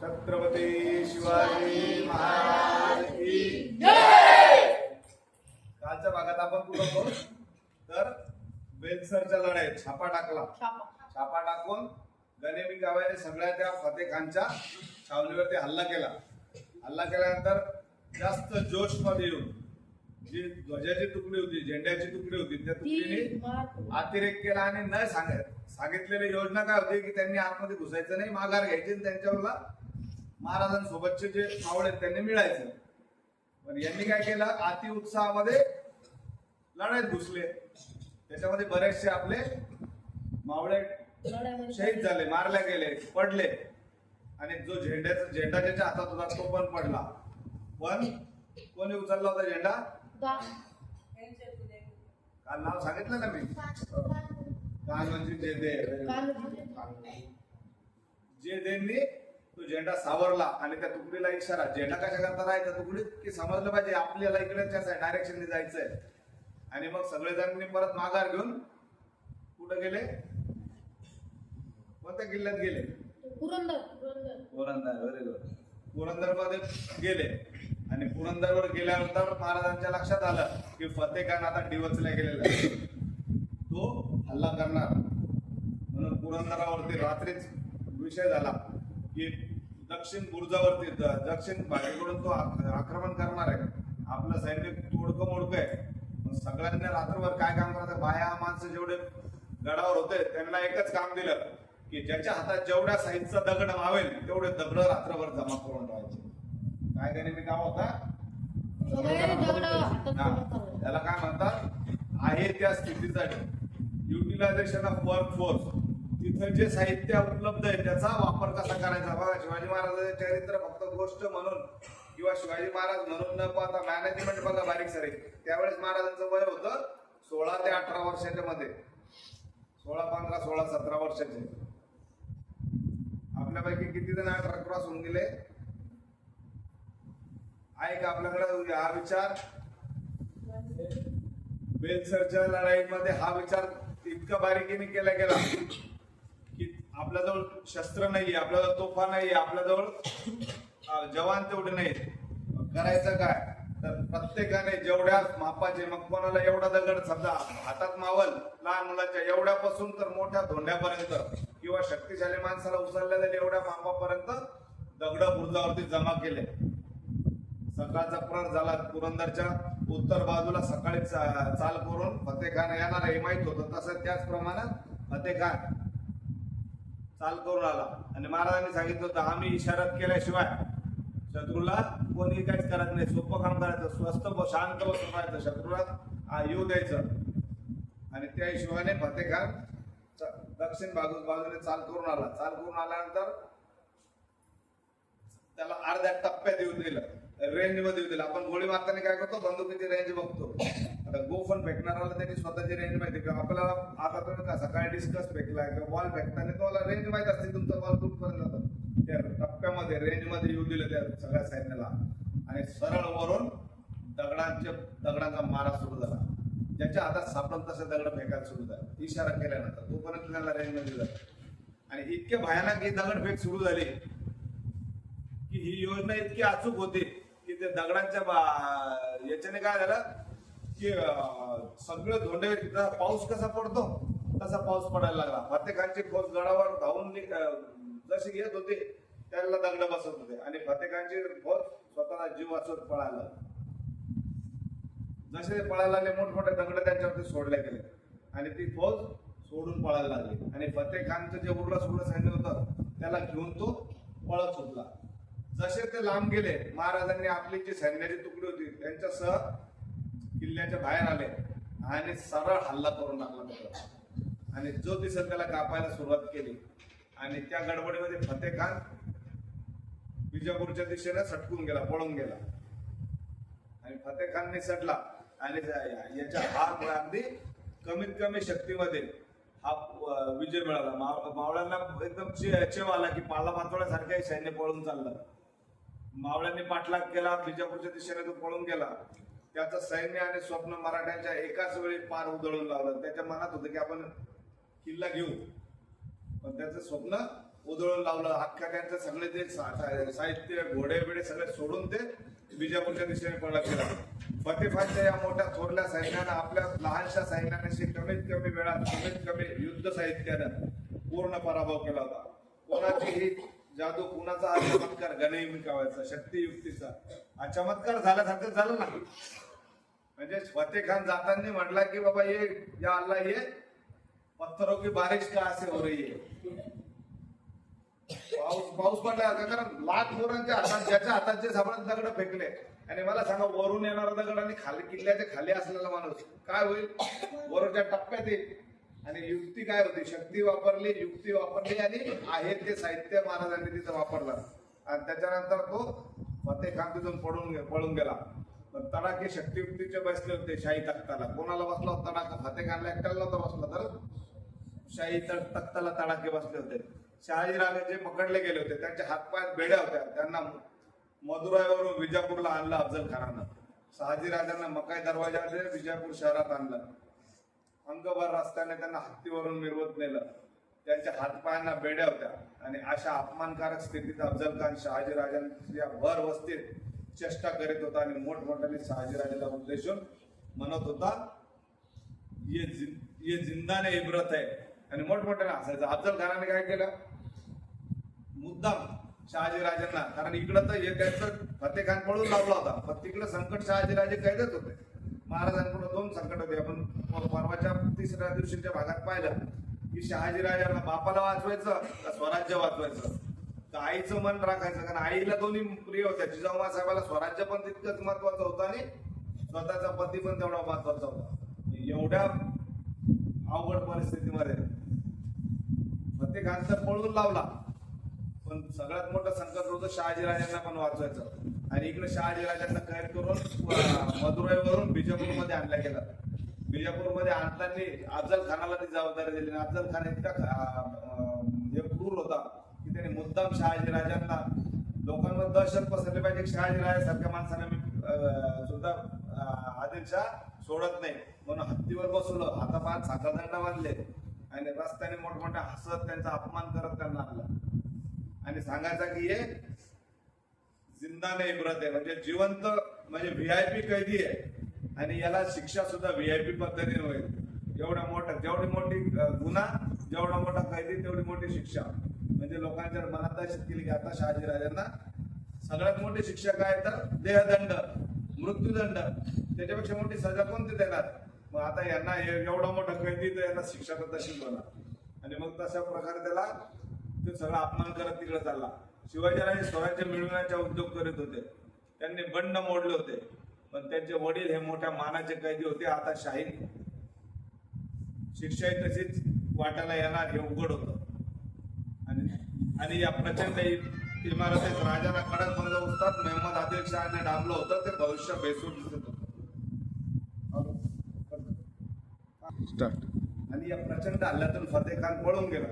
छत्रपती शिवाजी महाराज की जय। कालच्या भागात आपण कुठं होतो तर बेलसरच्या लढाईत छापा टाकला. छापा टाकून गनेमी गावाने सगळ्या त्या फतेह खानच्या छावणीवरती हल्ला केला. हल्ला केल्यानंतर जास्त जोश मध्ये येऊन जी ध्वजाची तुकडी होती, झेंड्याची तुकडी होती, त्या तुकडीने अतिरेक केला आणि न सांगितलेली योजना काय होती की त्यांनी आतमध्ये घुसायचं नाही, माघार घ्यायची आणि त्यांच्यावरला महाराजांसोबतचे जे मावळे त्यांनी मिळायचं. पण यांनी काय केलं, अति उत्साहामध्ये लढाईत घुसले. त्याच्यामध्ये बरेचसे आपले मावळे शहीद झाले, मारले गेले, पडले. आणि जो झेंडा ज्याच्या हातात होता तो पण पडला. पण कोणी उचलला होता झेंडा? काल नाव सांगितलं ना मी, कान्होजी जेदेंनी तो झेंडा सावरला. आणि त्या तुकडीला इशारा, झेंडा कशा करता राहायचा तुकडीत की समजलं पाहिजे आपल्याला इकडे डायरेक्शनने जायचंय. आणि मग सगळेजणांनी परत माघार घेऊन कुठे गेले, कोणत्या किल्ल्यात गेले? पुरंदर. Very good. पुरंदर मध्ये गेले. आणि पुरंदरवर गेल्यानंतर महाराजांच्या लक्षात आलं की फतेह खान आता डिवचला गेलेला आहे, तो हल्ला करणार. म्हणून पुरंदरावरती रात्रीच विषय झाला की दक्षिण बुर्जावरती, दक्षिण भागेकडून तो आक्रमण करणार आहे. आपलं सैन्य तोडकं मोडकं आहे. सगळ्यांनी रात्रभर काय काम करायचं, बाया माणसं जेवढे गडावर होते त्यांना एकच काम दिलं की ज्याच्या हातात जेवढ्या साईजचा दगड मावेल तेवढे दगड रात्रभर जमा करून ठेवायचे. काय गनिमी गाव होता, त्याला काय म्हणतात, आहे त्या स्थितीसाठी युटिलायझेशन ऑफ वर्क फोर्स. तिथं जे साहित्य उपलब्ध आहे त्याचा वापर कसा करायचा. बघा, शिवाजी महाराजांचे चरित्र फक्त गोष्ट म्हणून किंवा शिवाजी महाराज म्हणून न पाहता मॅनेजमेंट बघा बारीक सारीक. त्यावेळेस महाराजांचं वय होतं 16 ते 18 वर्षाच्या मध्ये, 16, 15, 16, 17 वर्षाचे. आपल्यापैकी किती जण 18 क्रॉस होऊन गेले आहे का आपल्याकडे? हा विचार बेलसरच्या लढाईमध्ये हा विचार इतका बारीकीने केला गेला की आपल्याजवळ शस्त्र नाहीये, आपल्याजवळ तोफा नाहीये, आपल्याजवळ जवान तेवढे नाहीत. करायचं काय तर प्रत्येकाने जेवढ्या मापाचे, मग कोणाला एवढा दगड समजा हातात मावल, लहान मुलाच्या एवढ्यापासून तर मोठ्या धोंड्यापर्यंत किंवा शक्तिशाली माणसाला उचलल्या जाईल एवढ्या मापापर्यंत दगड बुर्जावरती जमा केले. सकाळचा प्रहर झाला. पुरंदरच्या उत्तर बाजूला सकाळी चाल करून फतेह खान येणार हे माहित होतं. तसं त्याचप्रमाणे फतेह खान चाल करून आला. आणि महाराजांनी सांगितलं होतं आम्ही इशारात केल्याशिवाय शत्रूला कोणी काहीच करत नाही. सोपं काम करायचं, स्वस्त शांत बसून राहायचं, शत्रूला येऊ द्यायचं. आणि त्या हिशोबाने फतेह खान दक्षिण बाजूने चाल करून आला. चाल करून आल्यानंतर त्याला अर्ध्या टप्प्यात येऊ दिलं, रेंज मध्ये येऊ दिलं. आपण गोळी मारताना काय करतो, बंदुकीची रेंज बघतो. आता गोफन फेकणाऱ्याला त्याची स्वतःची रेंज माहिती का? आपल्याला आता तुम्ही का सकाळी डिस्कस फेकलाय किंवा बॉल फेकताना तुम्हाला रेंज माहित असते तुमचा बॉल कुठपर्यंत जातो. त्या टप्प्यामध्ये रेंज मध्ये येऊ दिलं त्या सगळ्या सैन्याला. आणि सरळ वरून दगडांचा मारा सुरू झाला. ज्याच्या हातात सापडत तसे दगड फेकायला सुरू झाला. इशारा केल्यानंतर तोपर्यंत त्यांना रेंज मध्ये झाला. आणि इतके भयानक ही दगडफेक सुरू झाली की ही योजना इतकी अचूक होती की ते दगडांच्या याच्याने काय झालं की सगळे धोंडे, पाऊस कसा पडतो तसा पाऊस पडायला लागला. फतेह खानची फौज गडावर धावून जशी येत होते त्याला दगड बसत होते. आणि फतेह खानची फौज स्वतःला जीव वाचवत पळायला लागली. जसे पळायला लागले मोठमोठे दगड त्यांच्यावरती सोडले गेले आणि ती फौज सोडून पळायला लागली. आणि फतेह खानचं जे उरलं सुरलं सैन्य होतं त्याला घेऊन तो पळत सुटला. जसे ते लांब गेले, महाराजांनी आपली जी सैन्याची तुकडी होती त्यांच्यासह किल्ल्याच्या बाहेर आले आणि सरळ हल्ला करून टाकला. आणि जो दिसत त्याला कापायला सुरुवात केली. आणि त्या गडबडीमध्ये फतेह खान विजापूरच्या दिशेने सटकून गेला, पळून गेला. आणि फतेह खान निसटला. आणि याच्या हा अगदी कमीत कमी शक्तीमध्ये हा विजय मिळाला. मावळ्यांना एकदम चेव आला की पाला पाचोळ्यासारखं सैन्य पळून चाललं. मावळ्यांनी पाठलाग केला, विजापूरच्या दिशेने तो पळून गेला. त्याचं सैन्य आणि स्वप्न मराठ्यांच्या एकाच वेळी पार उधळून लावलं. त्याच्या मनात होतं की आपण किल्ला घेऊ, पण त्याचं स्वप्न उधळून लावलं. अख्ख्या त्यांचं सगळे ते साहित्य घोडे बिडे सगळे सोडून ते विजापूरच्या दिशेने पळला गेला. फतेखानच्या या मोठ्या थोरल्या सैन्यानं आपल्या लहानशा सैन्याने कमीत कमी वेळात कमीत कमी युद्ध साहित्यानं पूर्ण पराभव केला होता. कोणाची ही जादू, कुणाचा हा चमत्कार, गणिमिकावायचा शक्तियुक्तीचा हा चमत्कार झाल्यासारखं झालं ना. म्हणजे फतेखान जाताना म्हटला की बाबा ये या अल्लाह ये पत्थरों की बारिश का असे हो रही है. पाऊस पडला का, कारण लाख पोरांच्या हातात ज्याच्या हातात जे सापडत दगड फेकले. आणि मला सांगा वरून येणारा दगड आणि खाली किल्ल्याच्या खाली असलेला माणूस काय होईल, वरच्या टप्प्यात येईल. आणि युक्ती काय होती, शक्ती वापरली, युक्ती वापरली आणि आहे ते साहित्य महाराजांनी तिथं वापरलं. आणि त्याच्यानंतर तो फतेखान तिथून पळून गेला. पण तडाखे शक्तियुक्तीचे बसले होते शाही तख्ताला. कोणाला बसला होता तडाखा? फतेखानला एकट्याला नव्हता बसला, तर शाही तख्ताला तडाखे बसले होते. शहाजीराजे जे पकडले गेले होते त्यांच्या हातपायात बेड्या होत्या. त्यांना मदुराईवरून विजापूरला आणलं अफजल खानानं. शहाजीराजांना मकाई दरवाजाने विजापूर शहरात आणलं. अंगभर रस्त्याने त्यांना हत्तीवरून मिरवत नेलं. त्यांच्या हातपायांना बेड्या होत्या. आणि अशा अपमानकारक स्थितीत अफजल खान शहाजीराजांच्या भर वस्तीत चेष्टा करीत होता आणि मोठमोठ्याने शहाजीराजाला उद्देशून म्हणत होता, ये जिंदाने इब्रत आहे. आणि मोठमोठ्याने हसायचं. अफजल खानाने काय केलं, मुद्दाम शहाजीराजांना, कारण इकडं तर हे त्यांचं फतेखान पळून लावला होता, पण तिकडे संकट शहाजीराजे कैदेत होते. महाराजांकडे दोन संकट होते. आपण परवाच्या तिसऱ्या दिवशीच्या भागात पाहिलं की शहाजीराजांना बापाला वाचवायचं का स्वराज्य वाचवायचं का आईचं मन राखायचं. कारण आईला दोन्ही प्रिय होत्या. जिजाऊमा साहेबाला स्वराज्य पण तितकंच महत्वाचं होतं आणि स्वतःचा पती पण तेवढा महत्वाचा होता. एवढ्या अवघड परिस्थितीमध्ये फतेखान तर पळून लावला, पण सगळ्यात मोठं संकट होतं शहाजीराजांना पण वाचवायचं. आणि इकडे शहाजीराजांना कैद करून मदुराईवरून बिजापूरमध्ये आणल्या गेला. बिजापूरमध्ये आणताना अफजल खानाला ती जबाबदारी दिली. अफजल खान इतका क्रूर होता की त्याने मुद्दाम शहाजीराजांना, लोकांवर दहशत पसरली पाहिजे शहाजीराजासारख्या माणसाने मी सुद्धा आदिलशाह सोडत नाही म्हणून हत्तीवर बसवलं, हातापायात साखळदंड बांधले आणि रस्त्याने मोठमोठ्या हसत त्यांचा अपमान करत त्यांना आणला. आणि सांगायचा की हे जिंदाने इब्रत आहे, म्हणजे जिवंत, म्हणजे व्हीआयपी कैदी आहे. आणि याला शिक्षा सुद्धा व्हीआयपी पद्धतीने होईल. एवढा मोठा, जेवढी मोठी गुन्हा, जेवढा मोठा कैदी तेवढी मोठी शिक्षा. म्हणजे लोकांच्या मनात दहशत केली की आता शहाजीराजांना सगळ्यात मोठी शिक्षा काय, तर देहदंड, मृत्यूदंड. त्याच्यापेक्षा मोठी सजा कोणती देणार. मग आता यांना एवढा मोठा कैदी, तर यांना शिक्षा तर तशीच होणार. आणि मग तशा प्रकारे त्याला ते सगळा अपमान करत तिकडे चालला. शिवाजीराजे स्वराज्य मिळवण्याचा उद्योग करीत होते. त्यांनी बंड मोडले होते, पण त्यांचे वडील हे मोठ्या मानाचे कैदी होते. आता शाही शिक्षाही तशीच वाटायला येणार हे उघड होतं. आणि या प्रचंड इमारतीत राजाला कडक बंद उस्ताद मेहमद आदिल शहाने डांबलं होतं. ते भविष्य बेसूर दिसत होतं. आणि या प्रचंड हल्ल्यातून फतेखान पळून गेला.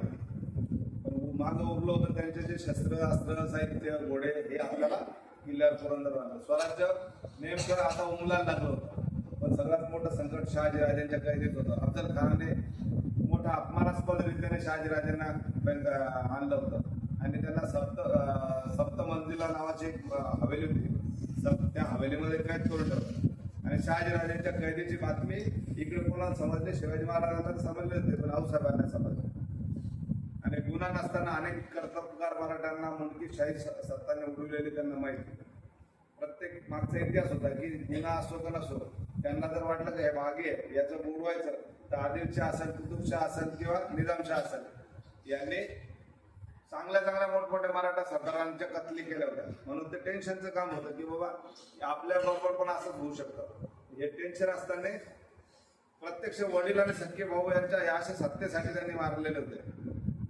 मागं उरलं होतं त्यांचे जे शस्त्र, अस्त्र, साहित्य, घोडे, हे आपल्याला किल्ल्यावर पुरंदर आलं. स्वराज्य नेमकं आता उमलायला लागलं होतं. पण सगळ्यात मोठं संकट शहाजीराजांच्या कैदेत होतं. अफजल खानाने मोठ्या अपमानास्पद रीतीने शहाजीराजांना आणलं होतं. आणि त्यांना सप्त मंजिला नावाची एक हवेली होती, त्या हवेलीमध्ये कैद करून ठेवलं. आणि शहाजीराजांच्या कैदेची बातमी इकडे कोणाला समजली, शिवाजी महाराजांना समजले होते, पण आऊसाहेबांना समजले. आणि गुन्हा नसताना अनेक कर्तबगार मराठ्यांना मुलकीशाही सत्ताने उडवलेली त्यांना माहिती. प्रत्येक मागचा इतिहास होता की गुन्हा असो का नसो, त्यांना जर वाटलं की हे भागी आहे, याचं बुडवायचं, तर आदिलशाह असेल, कुतुबशाह असेल किंवा निजामशाह असेल, यांनी चांगल्या मोठमोठ्या मराठा सरदारांच्या कत्ली केल्या होत्या. म्हणून ते टेन्शनचं काम होतं की बाबा आपल्या बरोबर पण असंच होऊ शकतं. हे टेन्शन असताना प्रत्यक्ष वडील आणि सख्खे भाऊ यांच्या या अशा सत्तेसाठी त्यांनी मारलेले होते.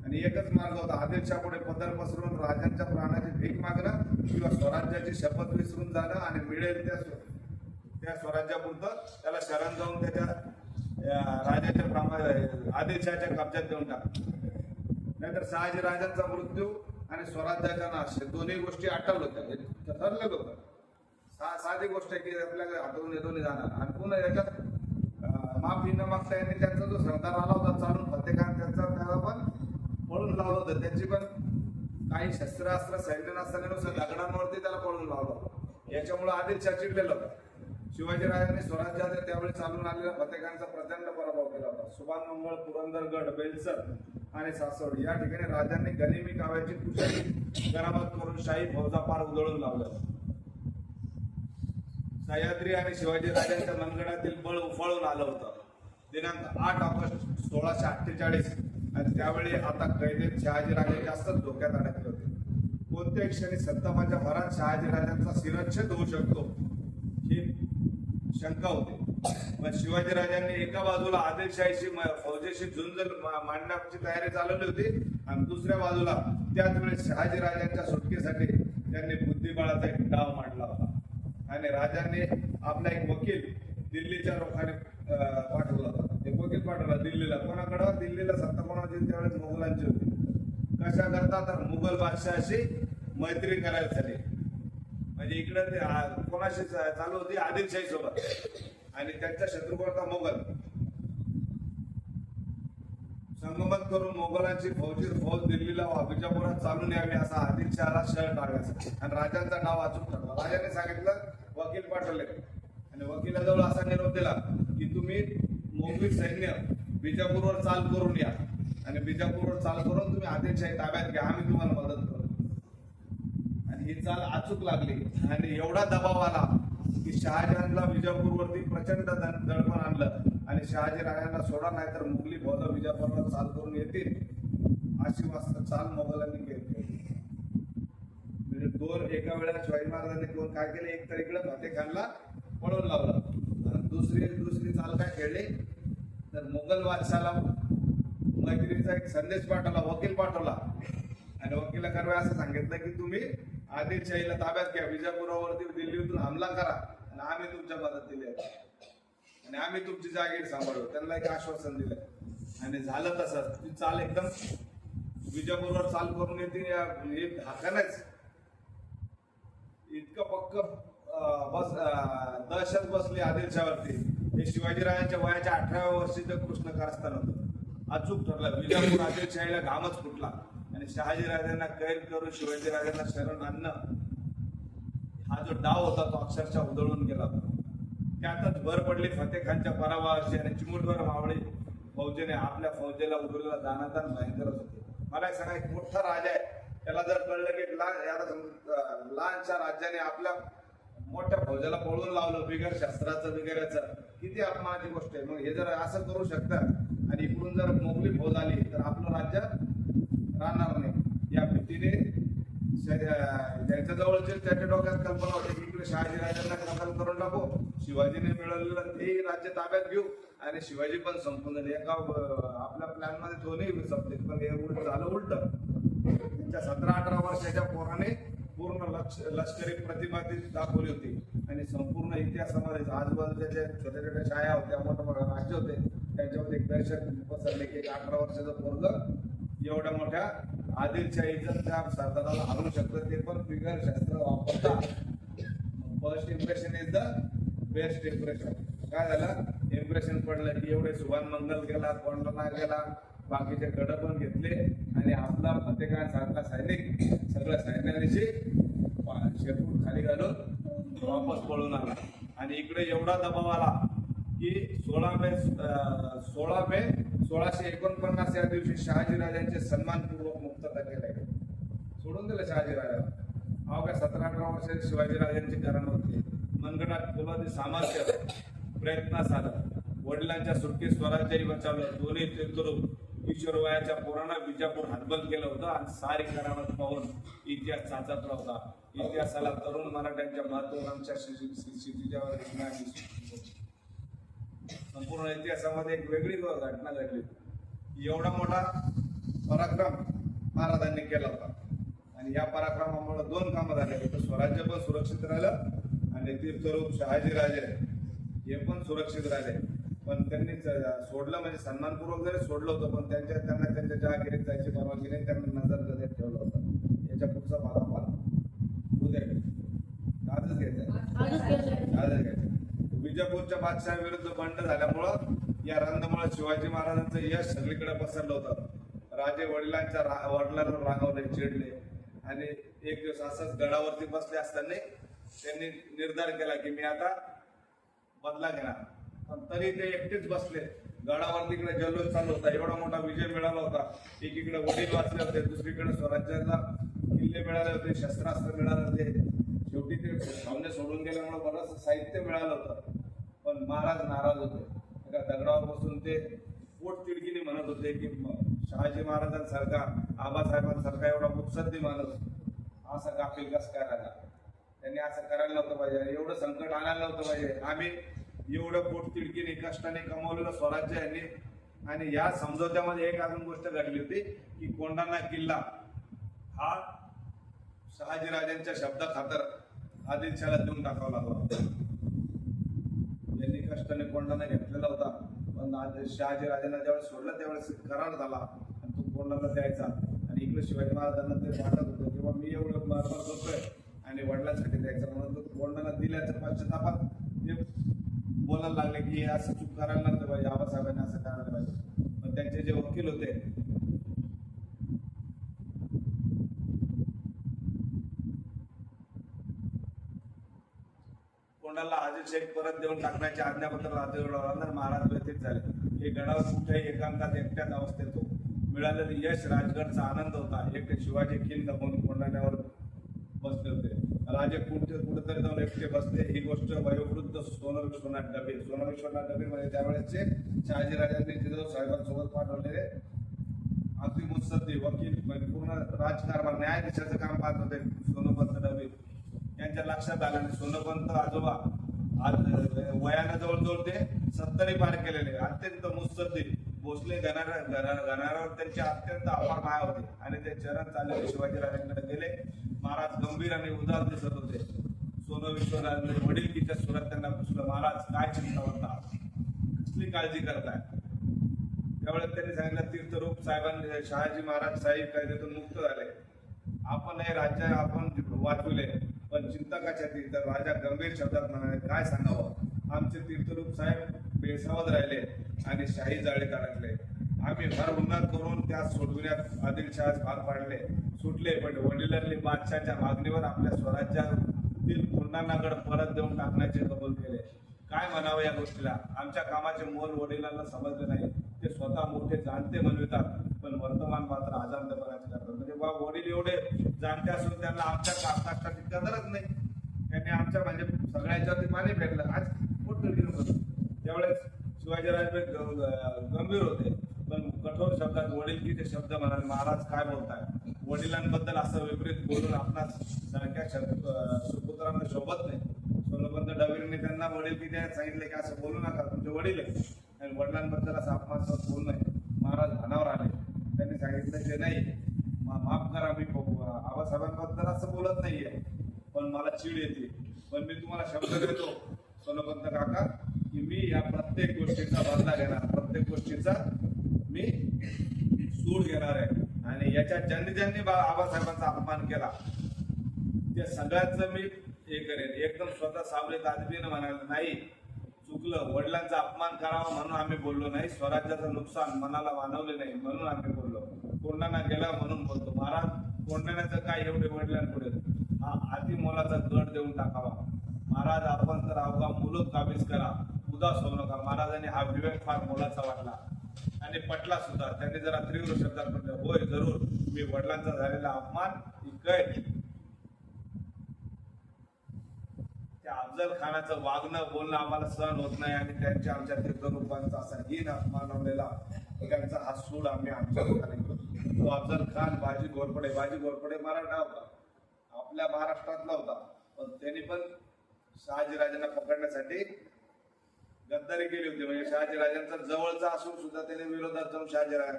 आणि एकच मार्ग होता, आदिलशाह पुढे पदर पसरून राजांच्या प्राणाची भीक मागणं किंवा स्वराज्याची शपथ विसरून जाणं आणि मिळेल त्या स्वराज्यापुरतं त्याला शरण जाऊन त्याच्या राजाच्या आदिलशाहच्या कब्जात देऊन टाकणं. नाहीतर शहाजीराजांचा मृत्यू आणि स्वराज्याचा नाश हे दोन्ही गोष्टी अटल होत्या, हे ठरलेलं होतं. साधी गोष्ट आहे की आपल्याला हातून येतून जाणार. आणि पुन्हा याच्यात माफी न मागता यांनी त्यांचा जो सरदार आला होता चालून फतेखान, त्याला पण पळून लावलं होतं. त्याची पण काही शस्त्रास्त्र सैन्य नसताना नुसतं दगडांवरती त्याला पळून लावलं. याच्यामुळे आदिलशाह चिडलेला होता. शिवाजीराजांनी स्वराज्यात त्यावेळी चालून आलेल्या फतेखांचा प्रचंड पराभव केला होता. सुभान मंगळ, पुरंदरगड, बेलसर आणि सासवड या ठिकाणी राजांनी गनिमी काव्याची कुशली करामत करून शाही फौजा पार उधळून लावलं. सह्याद्री आणि शिवाजी राजांच्या मनगडातील बळ उफाळून आलं होतं. दिनांक 8 ऑगस्ट 1648 आणि त्यावेळी आता कैदेत शहाजी राजे जास्तच धोक्यात अडकले होते. कोणत्याही क्षणी संतापाच्या भरात शहाजी राजांचा शिरच्छेद होऊ शकतो ही शंका होती. पण शिवाजी राजांनी एका बाजूला आदिलशाहीशी फौजेशी झुंज मांडण्याची तयारी चालवली होती आणि दुसऱ्या बाजूला त्याच वेळेस शहाजी राजांच्या सुटकेसाठी त्यांनी बुद्धिबळाचा एक डाव मांडला होता. आणि राजांनी आपला एक वकील दिल्लीच्या रोखाने पाठवला होता. एक वकील पाठवला दिल्लीला. कोणाकडं? दिल्लीला सत्ता कोणाची त्यावेळेस मुघलांची होती. कशा करता? तर मुघल बादशहाशी मैत्री करायसाठी. म्हणजे इकडे कोणाशी चालू होती? आदिलशाही सोबत. आणि त्यांचा शत्रू कोणता? मोगल. संगमत करून मोगलांची फौज दिल्लीला विजापुरात चालून यावी असा आदिलशहाला शह टाकायचा. आणि राजांचा डाव अचूक ठरला. राजाने सांगितलं, वकील पाठवले आणि वकिलाजवळ असा निरोप दिला की तुम्ही मोगली सैन्य बिजापूरवर चाल करून या आणि बिजापूरवर चाल करून तुम्ही आदिलशाही ताब्यात घ्या, आम्ही तुम्हाला मदत करू. आणि ही चाल अचूक लागली आणि एवढा दबाव आला की शहाजहानला विजापूरवरती प्रचंड दडपण आणलं आणि शहाजी राजांना सोडा नाही तर मुघली फौजा विजापूरवर चाल करून येतील अशी वास्तव चाल मोगलांनी केली. म्हणजे दोन एका वेळेला शिवाजी महाराजांनी दोन काय केले? एक तर इकडे फतेखानला पळवून लावलं आणि दुसरी चाल काय खेळली तर मुघल बादशाला मैत्रीचा एक संदेश पाठवला, वकील पाठवला आणि वकिलाकडे असं सांगितलं की तुम्ही आदिलशाहीला ताब्यात घ्या, विजापुरावरती दिल्लीतून हमला करा आणि आम्ही तुमच्या मदतीला येतो आणि आम्ही तुमची जागीर सांभाळू. त्यांना एक आश्वासन दिलं आणि झालं तसंच. ती चाल एकदम विजापूरवर चाल करून येते. हे धाकानच इतकं पक्क दहशत बसली आदिलशाहावरती. हे शिवाजीराजांच्या वयाच्या 18व्या वर्षीचं कृष्ण कारस्थान होतं. अचूक ठरलं. विजापूर आदिलशाहीला घामच फुटला आणि शहाजीराजांना कैद करून शिवाजीराजांना शरण आणणं हा जो डाव होता तो अक्षरशः उधळून गेला. त्यातच भर पडली फतेखानच्या पराभवाची आणि चिमुटभर मावळी फौजेने आपल्या फौजेला उधळलेला दानादान भयंकरच होते. मला एक सांगा, एक मोठा राजा आहे, त्याला जर कळलं की लहानशा राज्याने आपल्या मोठ्या फौजेला पळून लावलं बिगर शस्त्राचं बिगराचं, किती अपमानाची गोष्ट आहे. मग हे जर असं करू शकतात आणि इकडून जर मोगली फौज आली तर आपलं राज्य राहणार नाही. या भीतीने त्यांच्या जवळचे त्याच्या डोक्यात कल्पना होती की इकडे शहाजीराजांना दखल करून टाकू, शिवाजीने मिळवलेलं तेही राज्य ताब्यात घेऊ आणि शिवाजी पण संपून जाईल. एका आपल्या प्लॅन मध्ये दोन्ही संपले. पण हे उलट झालं. उलट त्यांच्या 17-18 वर्षाच्या पोराने पूर्ण लष्करी प्रतिभा दाखवली होती आणि संपूर्ण इतिहासामध्ये आजूबाजूच्या ज्या छोट्या छोट्या शाळा होत्या, मोठ्या मोठ्या राज्य होते, त्यांच्यामध्ये एक दहशत पसरले की 18 वर्षाचं पोरग एवढ्या मोठ्या आदिलशाहीचं त्या सरदाराला हरवू शकतं, ते पण बिगर शस्त्र वापरता. First impression is the best impression. काय झालं? इम्प्रेशन पडलं की एवढे सुभान मंगल गेला, कोंडला गेला, बाकीचे गड पण घेतले आणि आपला फतेखान सारखा सैनिक सगळ्या सैन्यानिशी शेपूट खाली घालून वापस पळून आला. आणि इकडे एवढा दबाव आला की 16 मे 1649 या दिवशी शहाजीराजांचे सन्मानपूर्वक मुक्तता केले. सोडून दिलं शहाजीराजाला. अवघ्या 17-18 वर्षाचे शिवाजीराजांची करामती मनगडात फुलाचे सामर्थ्य प्रयत्नास आलं. वडिलांच्या सुटकेत स्वराज्यही बचावलं. दोन्ही तीर्थरूप किशोर वयाच्या पोरांना विजापूर हातबल केलं होतं आणि सारी करामत पाहून इतिहास चाचपला होता. इतिहासाला तरुण मराठ्यांच्या महत्वाकांक्षा क्षितिजावर संपूर्ण इतिहासामध्ये एक वेगळी घटना घडली. एवढा मोठा पराक्रम महाराजांनी केला होता आणि या पराक्रमामुळे 2 कामं झाले. तर स्वराज्य पण सुरक्षित राहिलं आणि तीर्थरूप शहाजीराजे हे पण सुरक्षित राहिले. पण त्यांनी सोडलं म्हणजे सन्मानपूर्वक जरी सोडलं होतं पण त्यांना त्यांच्या जहागिरीत जायची परवानगी नाही. त्यांना नजर गदेत ठेवलं होतं. याच्या पुढचा भाग आपण उद्या आजच घ्यायचा. विजापूरच्या बादशहाविरुद्ध बंड झाल्यामुळं या रंधमुळे शिवाजी महाराजांचं यश सगळीकडे पसरलं होतं. राजे वडिलांना रागावले, चिडले आणि एक दिवस असंच गडावरती बसले असताना त्यांनी निर्धार केला की मी आता बदला घेणार. पण तरी ते एकटेच बसले. गडावर तिकडे जल्लोष चालू होता, एवढा मोठा विजय मिळाला होता. एकीकडे वडील वाचले होते, दुसरीकडे स्वराज्याला किल्ले मिळाले होते, शस्त्रास्त्र मिळाले होते. शेवटी ते सामने सोडून गेल्यामुळे बरंच साहित्य मिळालं होतं. पण महाराज नाराज होते. एका दगडावर बसून ते पोट तिडकीने म्हणत होते की शहाजी महाराजांसारखा, आबासाहेबांसारखा एवढा मुत्सद्दी माणूस असा गाफील कस काय राहिला. त्यांनी असं करायला नव्हतं पाहिजे, एवढं संकट आणायला नव्हतं पाहिजे. आम्ही एवढं पोट तिडकीने कष्टाने कमावलेलं स्वराज्य यांनी. आणि या समझोत्यामध्ये एक अजून गोष्ट घडली होती की कोंढाणा किल्ला हा शहाजीराजांच्या शब्दा खातर आदिलशाला देऊन टाकावा लागला. यांनी कष्टाने कोंढाणा घेतलेला होता, पण शहाजीराजांना ज्यावेळेस सोडलं त्यावेळेस करार झाला आणि तो कोंढाणा द्यायचा. आणि इकडे शिवाजी महाराजांना ते वाटत होतं किंवा मी एवढं मारमार करतोय आणि वडिलांसाठी द्यायचं, म्हणून तो कोंढाणा दिल्याच्या पश्चातापात ते बोलायला लागले की असं चूक करायला नव्हतं पाहिजे, आबासाहेबांनी असं करायला पाहिजे. पण त्यांचे जे वकील होते कोणाला आदिलशाही परत देऊन टाकण्याचे आज्ञापत्र राजगडावर महाराज व्यथित झाले. हे गडावर कुठेही एकांतात एकट्याच अवस्थेत हो. मिळालेले यश राजगडचा आनंद होता. एकटे शिवाजी खिंड म्हणून कोंढाण्यावर बसले होते. राजे कुठेतरी जाऊन एकटे बसले. ही गोष्ट वयोवृद्ध सोनविश्वनाथ डबे म्हणजे त्यावेळेसचे शहाजीराजांनी जिजाऊ साहेबांसोबत पाठवलेले अगदी मुत्सद्दी वकील, म्हणजे पूर्ण राजकारभार न्यायाधीशाचं काम पाहत होते सोनोपंत डबे. यांच्या लक्षात आलं आणि सोनोपंत आजोबा आज वयानं जवळजवळ ते 70 पार केलेले, अत्यंत मुत्सद्दी. भोसले घराण्यावर त्यांची अत्यंत अपार माया होती आणि ते चरण चाललेले शिवाजीराजांकडे गेले. महाराज गंभीर आणि उदार दिसत होते. सोनविश्वनाथांनी वडीलकीच्या सुरात त्यांना पुसलं, महाराज काय चिंता होता, कसली काळजी करताय. त्यावेळेस त्यांनी सांगितलं, तीर्थरूप साहेबांनी शहाजी महाराज साहेब कायद्यातून मुक्त झाले. आपण हे राज्य आपण वाचवले, पण चिंता कशाची. तर राजा गंभीर शब्दात म्हणाले, काय सांगावं, आमचे तीर्थरूप साहेब बेसावध राहिले आणि शाही जाळीत अडकले. आम्ही भर उन्हात करून त्या सोडविण्यात आदिलशाह भाग पाडले, सुटले. पण वडिलांनी बादशाहच्या मागणीवर आपल्या स्वराज्यातील कोंढाणागड परत देऊन टाकण्याचे कबूल केले. काय म्हणावं या गोष्टीला. आमच्या कामाचे मोल वडिलांना समजले नाही. ते स्वतः मोठे जाणते म्हणवितात, पण वर्तमान मात्र अजाणतेपणाचे करतात. म्हणजे वडील एवढे जाणते असून त्यांना आमच्या कष्टाची कदरच नाही. त्यांनी आमच्या म्हणजे सगळ्यांच्यावरती पाणी फेकलं. आज पोट तिडकीने होतं. त्यावेळेस शिवाजीराजे गंभीर होते, पण कठोर शब्दात वडीलकीचे शब्द म्हणाले, महाराज काय बोलताय. वडिलांबद्दल असं विपरीत बोलून आपणास सारख्या सुपुत्रांना शोभत नाही. सोनोपंत डबेंनी त्यांना वडीलकी सांगितले की असं बोलू नका, तुमचे वडील आहे आणि वडिलांबद्दल असं अपमानास्पद बोलू नये. महाराज भानावर आले. त्यांनी सांगितलं की नाही, माफ करा, मी आबासाहेबांबद्दल असं बोलत नाहीये, पण मला चीड येते. पण मी तुम्हाला शब्द देतो सोनोपंत काका की मी या प्रत्येक गोष्टीचा बदला घेणार, प्रत्येक गोष्टीचा मी सूड घेणार आहे. आणि याच्यात ज्यांनी आबासाहेबांचा अपमान केला त्या सगळ्यांचं मी हे करेन. एकदम स्वतः सावले ताजबीनं म्हणाले, नाही चुकलं, वडिलांचा अपमान करावा म्हणून आम्ही बोललो नाही, स्वराज्याचं नुकसान मनाला मानवले नाही म्हणून आम्ही बोललो. कोंढाणा गेला म्हणून बोलतो. महाराज कोंढाण्याचं काय एवढे वडिलांपुढे हा अति मोलाचा गड देऊन टाकावा. महाराज आपण तर अवघा मुलूक काबीज करा, उदास होऊ नका. महाराजांनी हा विवेक फार मोलाचा वाटला आणि पटला सुद्धा. त्यांनी जरा तीव्र शब्दात म्हटलं, होय जरूर, मी वडिलांचा झालेला अपमान कैद. त्या अफजल खानाचं वागणं बोलणं आम्हाला सहन होत नाही आणि त्यांच्या आमच्या तीर्थरूपांचा असा हीन मानवलेला त्यांचा हा सूड आम्ही आमच्या तो अफजल खान बाजी घोरपडे मराठा होता, आपल्या महाराष्ट्रातला होता. पण त्यांनी पण शहाजीराजांना पकडण्यासाठी गद्दारी केली होती. म्हणजे शहाजीराजांचा जवळचा असून सुद्धा त्याने विरोधात जाऊन शहाजीराज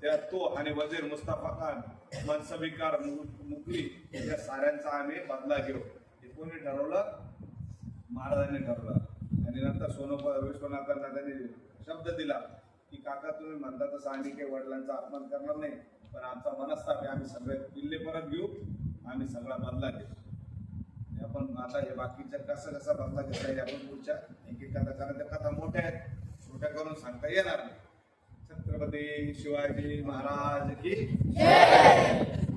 त्या तो आणि वजीर मुस्तफा खान, मनसबीकार मुकली या साऱ्यांचा आम्ही बदला घेऊ. हे कोणी ठरवलं? महाराजांनी ठरवलं. आणि नंतर विश्वनाथांना त्यांनी शब्द दिला की काका तुम्ही म्हणता तसं आम्ही काही वडिलांचा अपमान करणार नाही, पण आमचा मनस्ताप आहे, आम्ही सगळे किल्ले परत घेऊ, आम्ही सगळा बदला घेऊ. आपण आता हे बाकीच्या कसा बदला घेता येईल आपण पुढच्या एक कथा, कारण त्या कथा मोठ्या आहेत, छोट्या करून सांगता येणार नाही. छत्रपती शिवाजी महाराज की जय.